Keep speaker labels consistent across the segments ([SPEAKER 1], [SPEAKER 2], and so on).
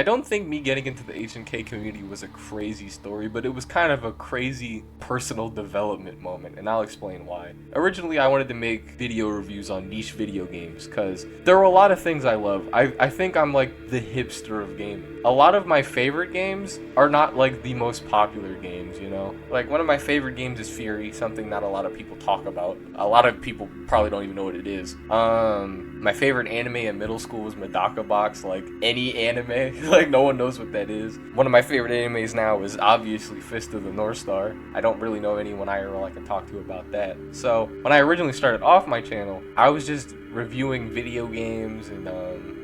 [SPEAKER 1] I don't think me getting into the HNK community was a crazy story, but it was kind of a crazy personal development moment, and I'll explain why. Originally, I wanted to make video reviews on niche video games, because there are a lot of things I love. I think I'm like the hipster of gaming. A lot of my favorite games are not like the most popular games, you know? Like, one of my favorite games is Fury, something not a lot of people talk about. A lot of people probably don't even know what it is. My favorite anime in middle school was Medaka Box, like any anime. Like, no one knows what that is. One of my favorite animes now is obviously Fist of the North Star. I don't really know anyone IRL I can talk to about that. So, when I originally started off my channel, I was just reviewing video games and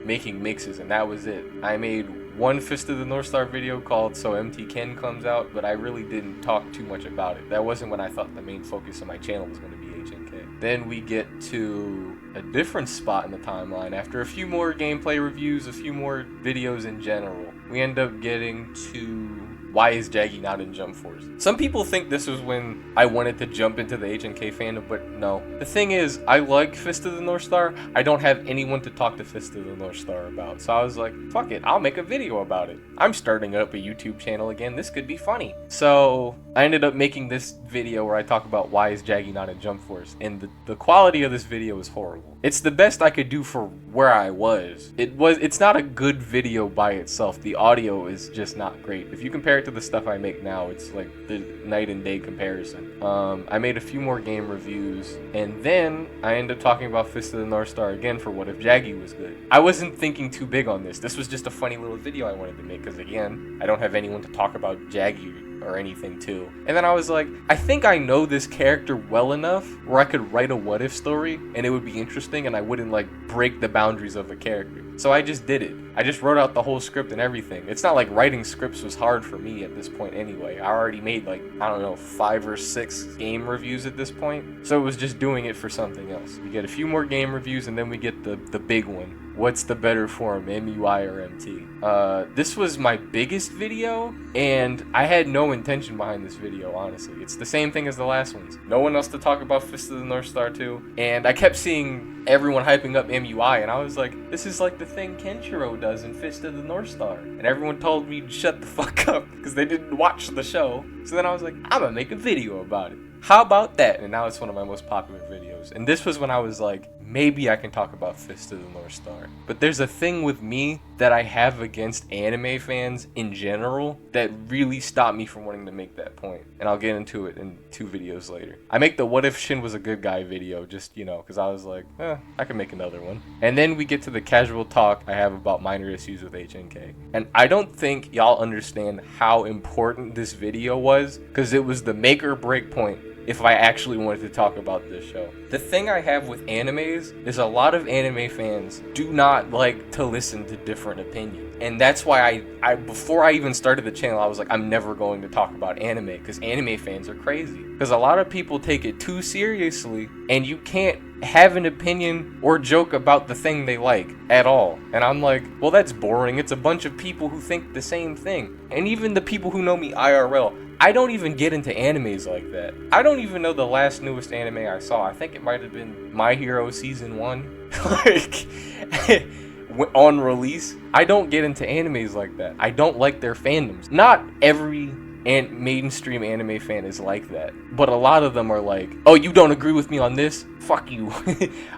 [SPEAKER 1] making mixes, and that was it. I made one Fist of the North Star video called So MT Ken Comes Out, but I really didn't talk too much about it. That wasn't when I thought the main focus of my channel was going to be HNK. Then we get to a different spot in the timeline. After a few more gameplay reviews, a few more videos in general, we end up getting to why is Jaggy not in Jump Force? Some people think this was when I wanted to jump into the HNK fandom, but no. The thing is, I like Fist of the North Star. I don't have anyone to talk to Fist of the North Star about. So I was like, fuck it, I'll make a video about it. I'm starting up a YouTube channel again. This could be funny. So I ended up making this video where I talk about why is Jaggy not in Jump Force. And the quality of this video is horrible. It's the best I could do for where I was. It's not a good video by itself. The audio is just not great. If you compare it to the stuff I make now, it's like the night and day comparison. I made a few more game reviews, and then I ended up talking about Fist of the North Star again for what if Jaggy was good. I wasn't thinking too big on this. This was just a funny little video I wanted to make, because again, I don't have anyone to talk about Jaggy or anything too. And then I was like, I think I know this character well enough where I could write a what if story and it would be interesting and I wouldn't like break the boundaries of a character. So I just did it. I just wrote out the whole script and everything. It's not like writing scripts was hard for me at this point anyway. I already made like, I don't know, 5 or 6 game reviews at this point. So it was just doing it for something else. We get a few more game reviews and then we get the big one. What's the better form, MUI or MT? This was my biggest video, and I had no intention behind this video, honestly. It's the same thing as the last ones. No one else to talk about Fist of the North Star 2, and I kept seeing everyone hyping up MUI, and I was like, this is like the thing Kenshiro does in Fist of the North Star. And everyone told me to shut the fuck up, because they didn't watch the show. So then I was like, I'm gonna make a video about it. How about that? And now it's one of my most popular videos. And this was when I was like, maybe I can talk about Fist of the North Star. But there's a thing with me that I have against anime fans in general that really stopped me from wanting to make that point. And I'll get into it in 2 videos later. I make the what if Shin was a good guy video just, you know, because I was like, I can make another one. And then we get to the casual talk I have about minor issues with HNK. And I don't think y'all understand how important this video was, because it was the make or break point if I actually wanted to talk about this show. The thing I have with animes is a lot of anime fans do not like to listen to different opinions. And that's why I before I even started the channel, I was like, I'm never going to talk about anime, because anime fans are crazy. Because a lot of people take it too seriously, and you can't have an opinion or joke about the thing they like at all. And I'm like, well, that's boring. It's a bunch of people who think the same thing. And even the people who know me IRL, I don't even get into animes like that. I don't even know the last newest anime I saw. I think it might have been My Hero Season 1. Like, on release. I don't get into animes like that. I don't like their fandoms. Not every mainstream anime fan is like that, but a lot of them are like, oh, you don't agree with me on this? Fuck you.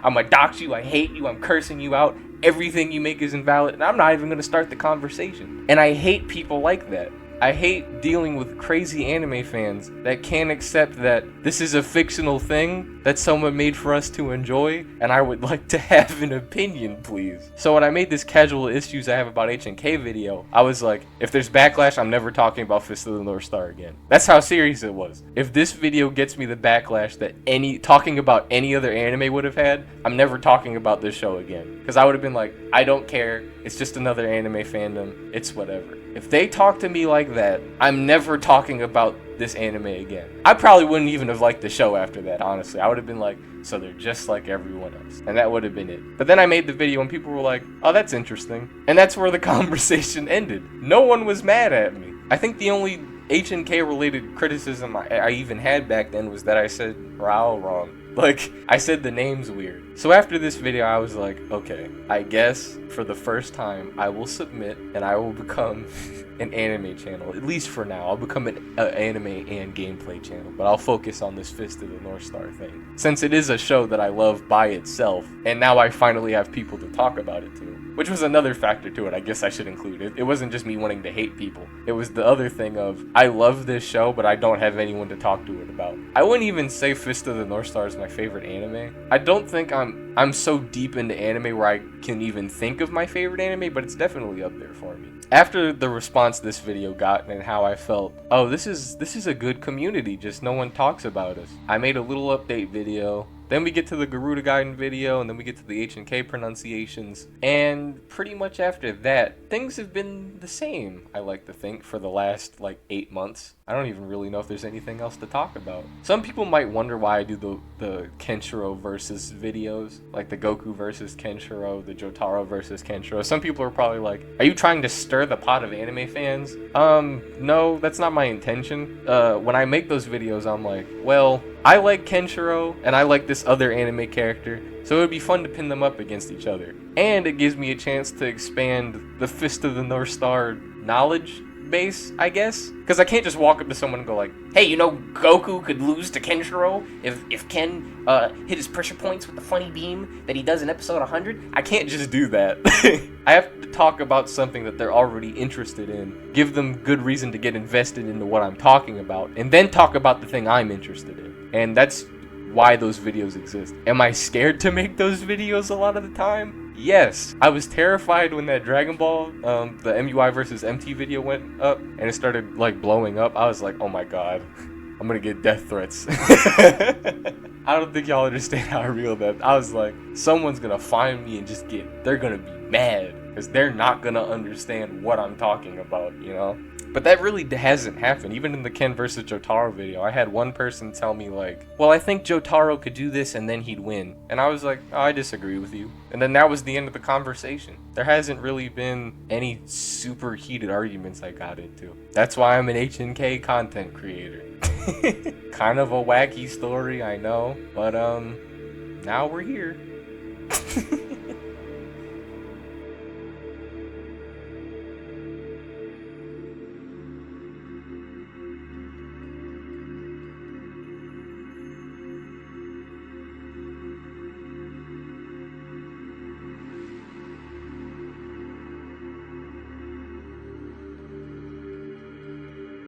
[SPEAKER 1] I'm gonna dox you, I hate you, I'm cursing you out, everything you make is invalid, and I'm not even gonna start the conversation. And I hate people like that. I hate dealing with crazy anime fans that can't accept that this is a fictional thing that someone made for us to enjoy, and I would like to have an opinion, please. So when I made this casual issues I have about HNK video, I was like, if there's backlash, I'm never talking about Fist of the North Star again. That's how serious it was. If this video gets me the backlash that talking about any other anime would have had, I'm never talking about this show again. Because I would have been like, I don't care, it's just another anime fandom, it's whatever. If they talk to me like that, I'm never talking about this anime again. I probably wouldn't even have liked the show after that, honestly. I would have been like, so they're just like everyone else. And that would have been it. But then I made the video and people were like, oh, that's interesting. And that's where the conversation ended. No one was mad at me. I think the only HNK related criticism I even had back then was that I said Rao wrong. Like, I said the name's weird. So after this video, I was like, okay, I guess for the first time, I will submit and I will become an anime channel. At least for now, I'll become an anime and gameplay channel, but I'll focus on this Fist of the North Star thing. Since it is a show that I love by itself, and now I finally have people to talk about it to. Which was another factor to it, I guess I should include it. It wasn't just me wanting to hate people. It was the other thing of, I love this show, but I don't have anyone to talk to it about. I wouldn't even say Fist of the North Star is my favorite anime. I don't think I'm so deep into anime where I can even think of my favorite anime, but it's definitely up there for me. After the response this video got and how I felt, oh, this is a good community, just no one talks about us. I made a little update video. Then we get to the Garuda Gaiden video, and then we get to the H&K pronunciations. And pretty much after that, things have been the same, I like to think, for the last, 8 months. I don't even really know if there's anything else to talk about. Some people might wonder why I do the Kenshiro versus videos, like the Goku versus Kenshiro, the Jotaro versus Kenshiro. Some people are probably like, are you trying to stir the pot of anime fans? No, that's not my intention. When I make those videos, I'm like, well, I like Kenshiro, and I like this other anime character, so it would be fun to pin them up against each other. And it gives me a chance to expand the Fist of the North Star knowledge base, I guess? Because I can't just walk up to someone and go like, hey, you know Goku could lose to Kenshiro if Ken hit his pressure points with the funny beam that he does in episode 100? I can't just do that. I have to talk about something that they're already interested in, give them good reason to get invested into what I'm talking about, and then talk about the thing I'm interested in. And that's why those videos exist. Am I scared to make those videos a lot of the time? Yes. I was terrified when that Dragon Ball, the MUI versus MT video went up and it started blowing up. I was like, oh my god, I'm gonna get death threats. I don't think y'all understand how real that. I was like, someone's gonna find me and they're gonna be mad because they're not gonna understand what I'm talking about, you know? But that really hasn't happened. Even in the Ken versus Jotaro video, I had one person tell me well, I think Jotaro could do this and then he'd win. And I was like, oh, I disagree with you. And then that was the end of the conversation. There hasn't really been any super heated arguments I got into. That's why I'm an H&K content creator. Kind of a wacky story, I know. But now we're here.